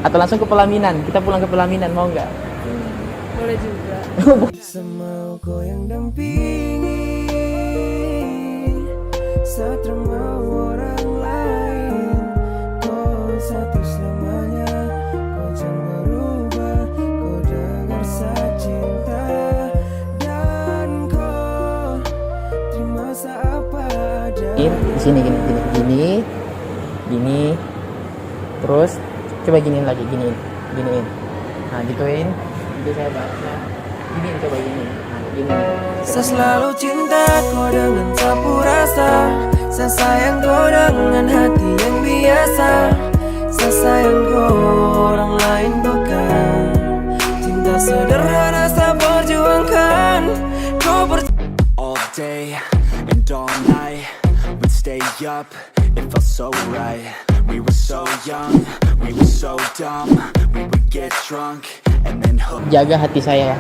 Atau langsung ke pelaminan? Kita pulang ke pelaminan, mau nggak? Boleh juga. Semauku yang dampingi, seterima orang lain. Kau satu selamanya, kau jangan berubah. Kau dengar cinta dan kau terima seapa adanya. Di sini gini. Terus coba giniin lagi, giniin. Nah, gituin. Itu saya baca. Giniin, coba gini. Nah, gini. Saya selalu cinta kau dengan sapu rasa. Saya sayang kau dengan hati yang biasa. Saya sayang kau, orang lain bukan. Cinta sederhana saya perjuangkan. Kau all day and all night, we'd stay up, it felt so right. We were so young, we were so dumb. We would get drunk and then hook. Jaga hati saya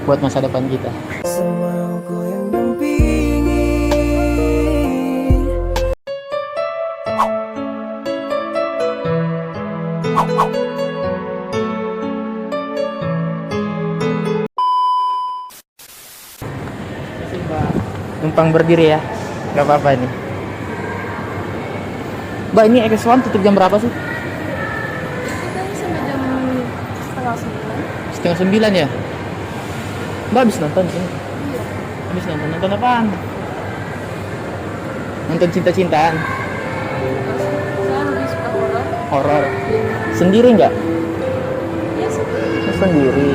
buat masa depan kita. semauku yang dampingi. Numpang berdiri ya, nggak apa-apa nih. Mbak, ini X1 tutup jam berapa sih? Kita sampai jam setengah 9. Setengah 9 ya? Mbak habis nonton sini? Habis nonton apaan? Nonton cinta-cintaan? Saya lebih suka horor. Horor? Sendiri nggak? Ya sendiri. Sendiri.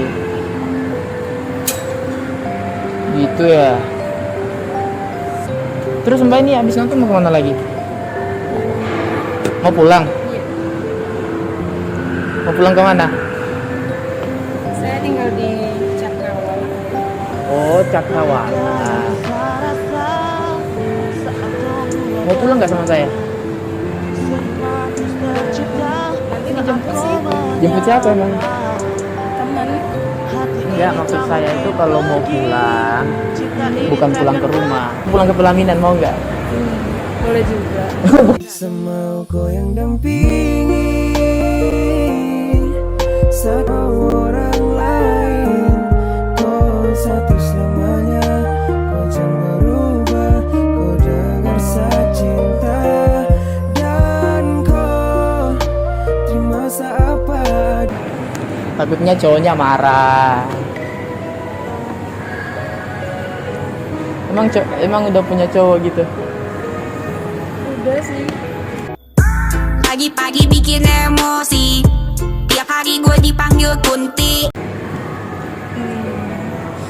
Gitu ya. Terus Mbak ini habis nonton mau kemana lagi? Mau pulang? Iya. Mau pulang kemana? Saya tinggal di Cakrawala. Oh, Cakrawala. Mau pulang nggak sama saya? Nanti dijemput sih Jemput siapa emang? teman. Enggak, maksud saya itu kalau mau pulang, bukan pulang ke rumah, pulang ke pelaminan, mau nggak? Boleh juga. Semauku yang dampingi, satu orang lain. Kau satu selamanya, kau jangan berubah. Kau dengar cinta dan kau terima seapa. Takutnya cowoknya marah. Emang udah punya cowok gitu? Udah sih. Pagi-pagi bikin emosi. Tiap hari gue dipanggil Kunti.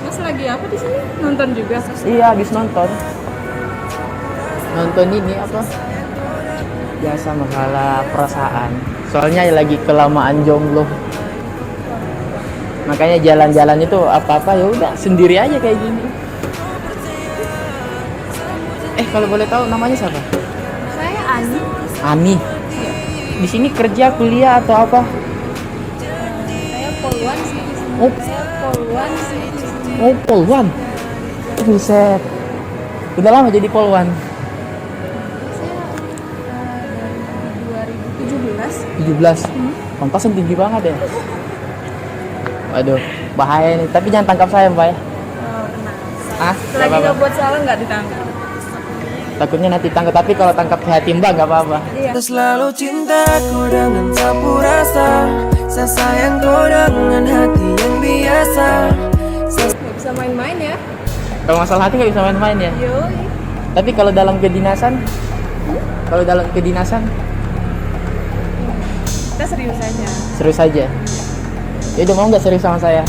Mas lagi apa di sini? Nonton juga? Iya, habis nonton. Nonton ini apa? Biasa mengalah perasaan. Soalnya lagi kelamaan jomblo. Makanya jalan-jalan itu apa-apa ya udah sendiri aja kayak gini. Kalau boleh tahu namanya siapa? Saya Ani. Ani. Di sini kerja, kuliah atau apa? Saya poluan sih di sini. Oh. Saya poluan sih di sini. Oh, polwan. Buset. Udah lama jadi polwan. Saya dari 2017. 17. Pantasan tinggi banget ya. Waduh, bahaya nih. Tapi jangan tangkap saya, Mbak ya. Ah, Selagi nggak apa-apa. nggak buat salah nggak ditangkap. Takutnya nanti tangkap, tapi kalau tangkap ke hati Mbak nggak apa-apa. Iya. Saya selalu cinta kau dengan sapu rasa. Saya sayang kau dengan hati yang biasa. Nggak bisa main-main ya. Kalau masalah hati nggak bisa main-main ya. Yoi. Tapi kalau dalam kedinasan, Kita serius aja. serius saja. Ya udah, mau nggak serius sama saya?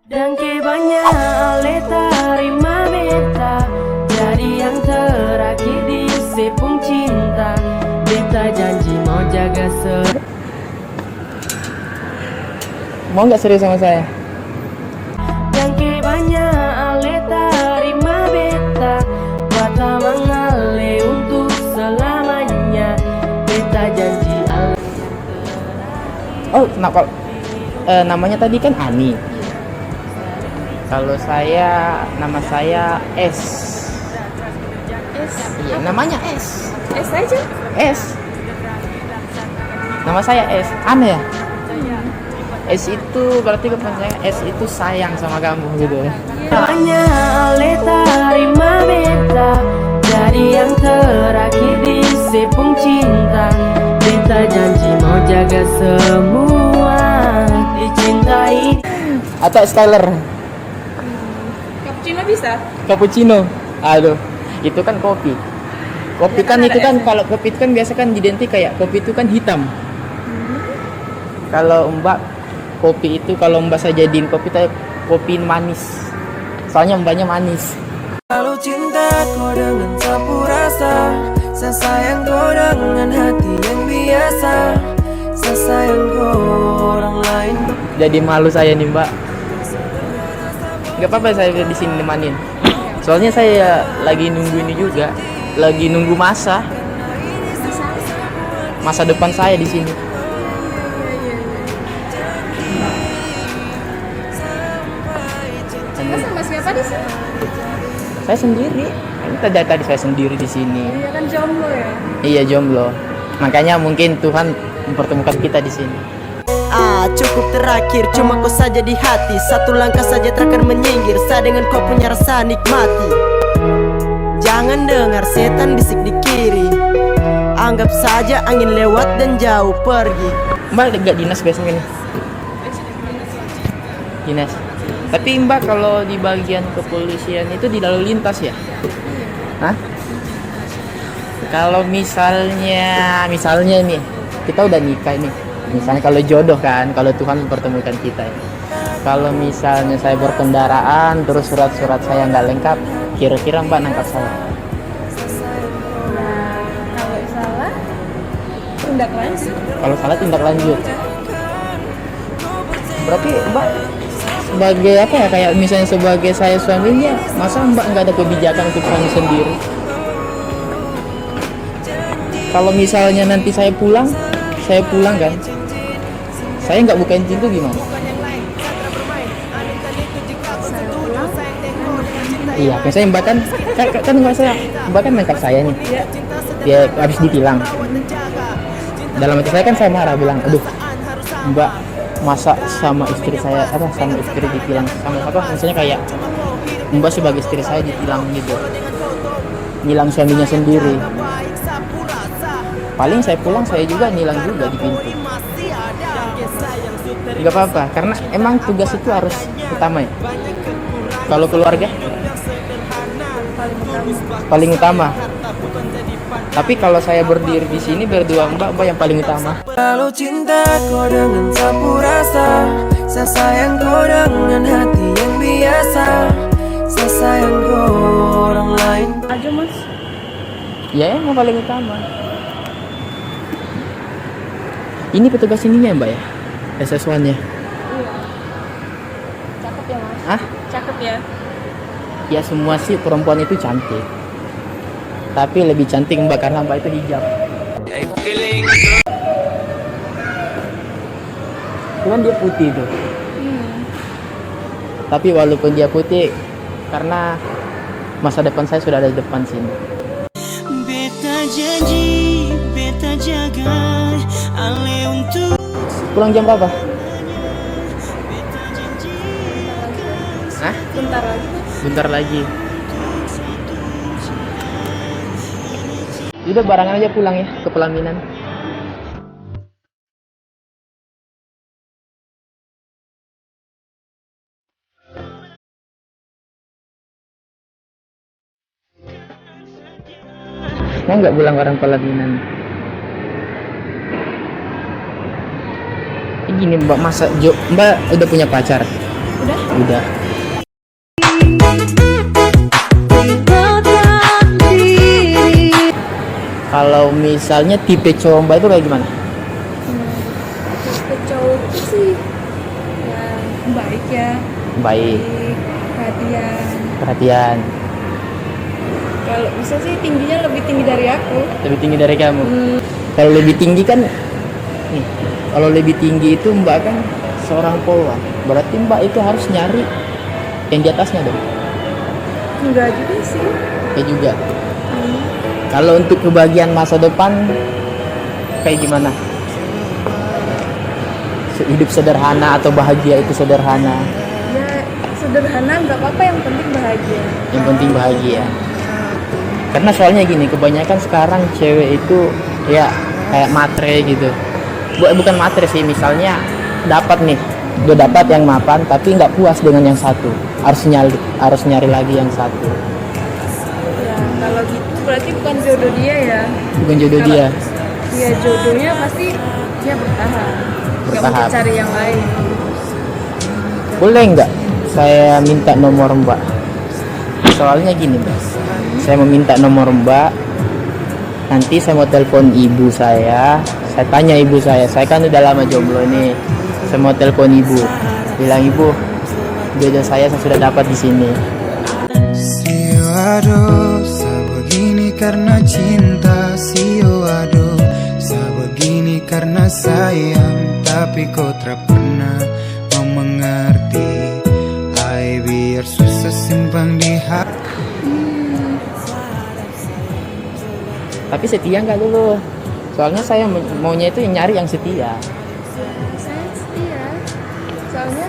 Dan banyak aleta terima beta. Jadi yang terakhir di sepung cinta. Beta janji mau jaga Mau nggak serius sama saya? Dan banyak aleta terima beta. Bata mengale untuk selamanya. Beta janji Oh, kenapa? Namanya tadi kan Ani. Kalau saya, nama saya S. S. Iya, namanya S. S aja. S. Nama saya S. Aneh ya? S itu berarti kapan saya S itu sayang sama kamu gitu. Hanya terima beta jadi yang terakhir di sepung cinta. Beta janji mau jaga semua dicintai. Atau Skyler Cappuccino bisa? cappuccino. Aduh, itu kan kopi. Kopi Ya kan kan itu ada kan S-nya. kalau kopi itu kan biasa kan identik kayak kopi itu kan hitam. Kalau Mbak kopi itu kalau Mbak saya jadiin kopi itu kopi manis. Soalnya Mbaknya manis. Lalu cinta kau dengan sapu rasa, saya sayang kau dengan hati yang biasa, saya sayang kau orang lain. Jadi malu saya nih Mbak. Nggak apa-apa saya di sini nemanin. Soalnya saya lagi nunggu ini juga, lagi nunggu masa depan saya di sini. Mas sama siapa di sini? Saya sendiri. Ini tadi saya sendiri di sini. Iya kan jomblo ya? Iya jomblo. Makanya mungkin Tuhan mempertemukan kita di sini. Cukup terakhir, cuma kau saja di hati. Satu langkah saja takkan menyinggir, saya dengan kau punya rasa nikmati. Jangan dengar setan bisik di kiri, anggap saja angin lewat dan jauh pergi. Mbak nggak dinas biasanya nih? Dinas. Tapi Mbak kalau di bagian kepolisian itu di lalu lintas ya? Hah? Kalau misalnya nih kita udah nikah nih. Misalnya kalau jodoh kan, kalau Tuhan mempertemukan kita ya. Kalau misalnya saya berkendaraan terus surat-surat saya nggak lengkap, kira-kira Mbak nangkap saya? Nah, kalau salah, tindak lanjut. Kalau salah tindak lanjut. Berarti Mbak sebagai apa ya, kayak misalnya sebagai saya suaminya, masa Mbak nggak ada kebijakan untuk suami sendiri? Kalau misalnya nanti saya pulang kan, saya nggak bukain pintu gimana? Iya, biasanya Mbak kan Mbak kan nangkap saya nih. Dia habis ditilang. Dalam hati saya kan saya marah bilang, aduh, Mbak masa sama istri saya sama istri ditilang sama misalnya kayak Mbak sebagai istri saya ditilang gitu, nilang suaminya sendiri. Paling saya pulang saya juga nilang juga di pintu. Nggak apa-apa, karena emang tugas itu harus utama ya. Kalau keluarga paling utama. Tapi kalau saya berdiri di sini berdua Mbak yang paling utama. Lalu cinta kau dengan sapu rasa, saya sayang kau dengan hati yang biasa, saya sayang kau orang lain. Aja mas. Ya emang paling utama. Ini petugas ininya Mbak ya? SS1-nya? Iya. Cakep ya mas? Hah? Cakep ya? Ya semua sih perempuan itu cantik. Tapi lebih cantik Mbak karena Mbak itu hijab. Cuman dia putih tuh. Tapi walaupun dia putih, karena masa depan saya sudah ada di depan sini. Beta janji, beta jaga, ale untuk. Pulang jam berapa? Hah? Bentar lagi mas. Bentar lagi. Udah barangan aja pulang ya ke pelaminan. Mau nggak pulang bareng pelaminan? Gini Mbak, masa Mbak udah punya pacar? Udah? Udah. Kalau misalnya tipe cowok Mbak itu kayak gimana? Tipe cowok sih yang baik ya. Baik, Perhatian. perhatian, Kalau bisa sih tingginya lebih tinggi dari aku. lebih tinggi dari kamu. Kalau lebih tinggi kan, nih, kalau lebih tinggi itu Mbak kan seorang polwan. Berarti Mbak itu harus nyari yang di atasnya dong. Enggak juga sih. Kayak juga. Kalau untuk kebahagiaan masa depan kayak gimana? hidup sederhana atau bahagia itu sederhana? Ya sederhana nggak apa-apa, yang penting bahagia. Yang penting bahagia. Karena soalnya gini, kebanyakan sekarang cewek itu ya kayak matre gitu. Bukan matre sih, misalnya dapat nih, udah dapat yang mapan tapi nggak puas dengan yang satu, harus nyari lagi yang satu. Ya kalau gitu berarti bukan jodoh dia ya. Bukan jodoh dia. Iya, jodohnya pasti dia bertahan. Nggak Bertahap. mungkin cari yang lain. Boleh nggak saya minta nomor Mbak? Soalnya gini Mbak, saya mau minta nomor Mbak. Nanti saya mau telepon ibu saya tanya ibu saya kan udah lama jomblo nih. Saya mau telepon ibu, bilang ibu, jodoh saya sudah dapat di sini. Sio aduh, sebegini karena cinta. Sio aduh, sebegini karena sayang. Tapi kau tak pernah mau mengerti. Hai biar susah simpan di hati. Tapi setia nggak dulu? Soalnya saya maunya itu yang nyari yang setia. Saya setia. Soalnya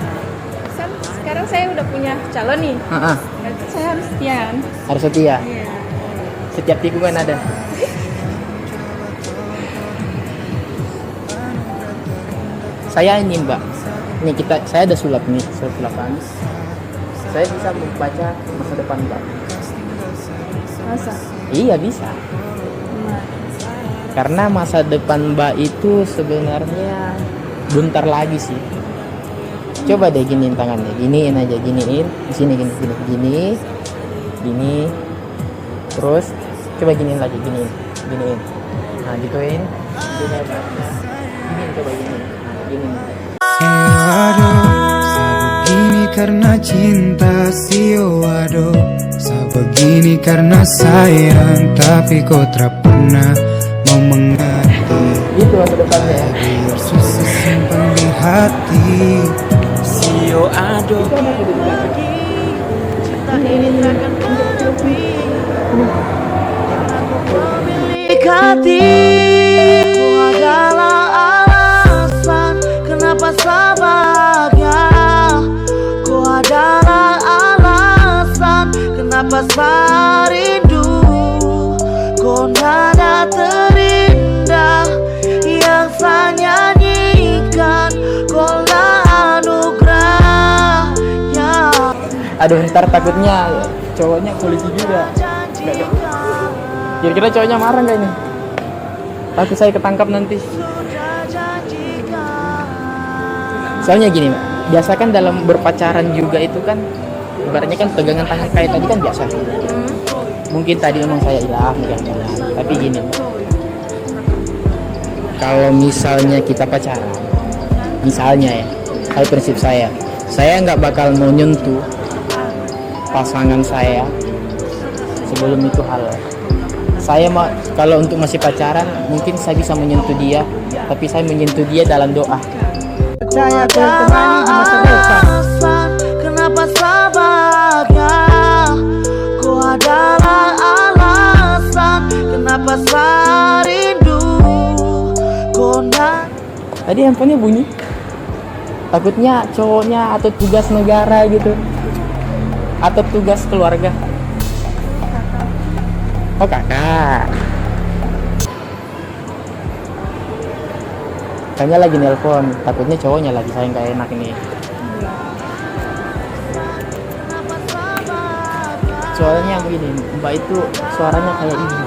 sekarang saya udah punya calon nih. Berarti saya harus setia. Harus setia. Iya. Setiap tikungan ada. Saya ini Mbak, saya ada sulap nih, sulapan. Saya bisa membaca masa depan Mbak. Masa? Iya bisa. Karena masa depan Mbak itu sebenarnya bentar lagi sih. Coba deh giniin tangannya, giniin aja, giniin. Di sini gini. Terus coba giniin lagi, giniin. Nah, gituin. Giniin, coba giniin. Sio aduh, sebegini karena cinta. Sio aduh, sebegini karena sayang. Tapi kau tak pernah mau mengerti. Itu masa depannya ya. Biar susah simpan di hati. Sio aduh, Ku adalah alasan kenapa sabahagia. Ku adalah alasan kenapa rindu. Kau nada terindah yang saya nyanyikan. Kau lah anugerahnya. Aduh, ntar takutnya cowoknya polisi juga. Kira-kira cowoknya marah nggak ini? Takut saya ketangkap nanti. Soalnya gini, Mbak, biasa kan dalam berpacaran juga itu kan, ibaratnya kan pegangan tangan kayak tadi kan biasa. Mungkin tadi memang saya hilang, tapi gini, Mbak, kalau misalnya kita pacaran, misalnya ya, kalau prinsip saya nggak bakal mau nyentuh pasangan saya sebelum itu halal. Saya kalau untuk masih pacaran mungkin saya bisa menyentuh dia, tapi saya menyentuh dia dalam doa. Percaya temani di masa depan. Kenapa sabahagia? Ku adalah alasan kenapa rindu. Tadi handphonenya bunyi. Takutnya cowoknya atau tugas negara gitu, atau tugas keluarga. Oh, kakak. Kayaknya lagi nelpon, takutnya cowoknya lagi sayang kayak enak ini. Soalnya begini, Mbak itu suaranya kayak ibu.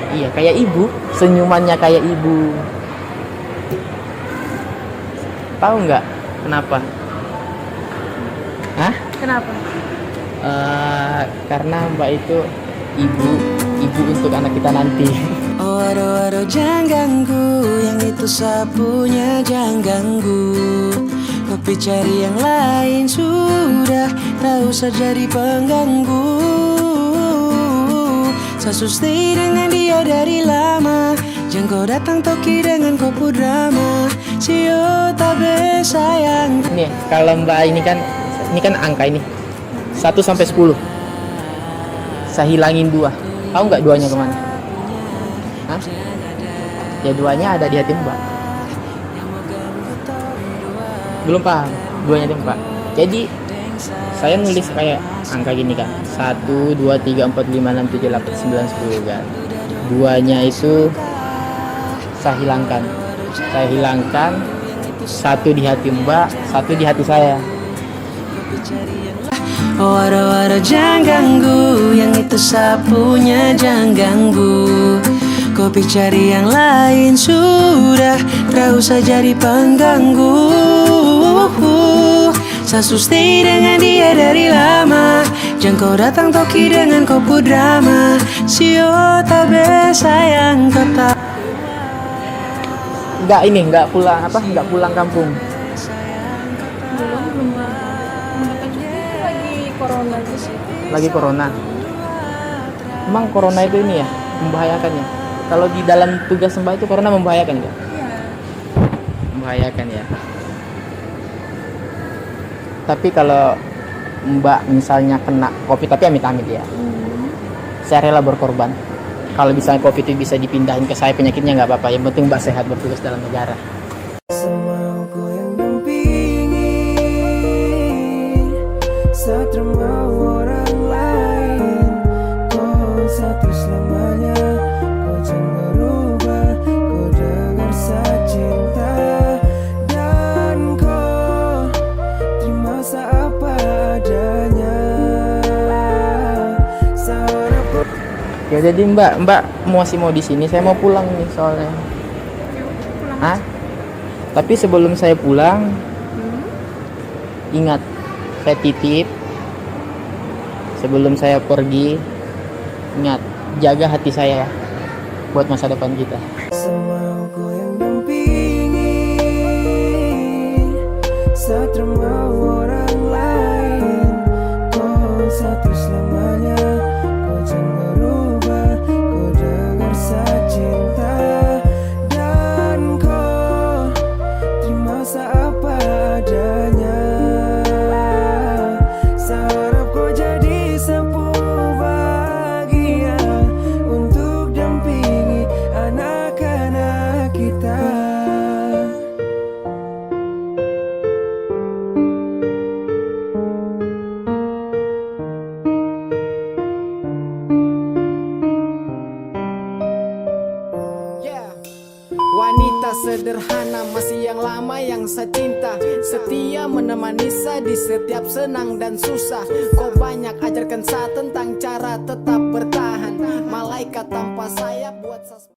Iya, kayak ibu, senyumannya kayak ibu. Tahu nggak kenapa? Hah? Kenapa? Karena Mbak itu ibu untuk anak kita nanti. oh aduh jangan ganggu, yang itu sapunya jangan ganggu. Kopi cari yang lain sudah, tak usah jadi pengganggu. Saya stay dengan dia dari lama, jangan kau datang toki dengan kopu drama. Sio tabe sayang. Nih, kalau Mbak ini kan angka ini 1 sampai 10. Saya hilangin 2. Tahu nggak 2-nya kemana? Hah? Ya 2-nya ada di hati Mbak. belum paham, duanya itu Pak. Jadi saya nulis kayak angka gini kan, 1, 2, 3, 4, 5, 6, 7, 8, 9, 10 kan. Duanya itu saya hilangkan, satu di hati Mbak, satu di hati saya. Waro-waro jangan ganggu, yang itu sapunya jangan ganggu. Kopi cari yang lain sudah, tak usah jadi pengganggu. Sasu stay dengan dia dari lama, jangan kau datang toki dengan kopu drama. Sio tabe sayang kau tak. Nggak pulang kampung. Belum lagi corona sih. Lagi corona. Emang corona itu ini ya, membahayakan ya? Kalau di dalam tugas Mbak itu corona membahayakan ya? Iya. Membahayakan ya. Tapi kalau Mbak misalnya kena COVID, tapi amit-amit ya, saya rela berkorban. Kalau misalnya COVID itu bisa dipindahin ke saya, penyakitnya nggak apa-apa. Yang penting Mbak sehat bertugas dalam negara. Semauku yang dampingi, seterma orang lain. Kau satu selamanya, kau jangan berubah. Kau dengar cinta dan kau terima apa adanya. Seharap Ya jadi Mbak masih mau di sini, saya mau pulang nih soalnya. Hah? Tapi sebelum saya pulang, ingat, saya titip. Sebelum saya pergi, ingat, jaga hati saya buat masa depan kita. semauku yang dampingi, seterma orang lain. Kau satu selamanya, kau jangan berubah. Kau dengar cinta dan kau terima apa adanya. Seharap kau jadi sapu bahagia untuk dampingi anak-anak kita. Wanita sederhana masih yang lama yang saya cinta, setia menemani saya di setiap senang dan susah. Kau banyak ajarkan saya tentang cara tetap bertahan, malaikat tanpa sayap buat saya.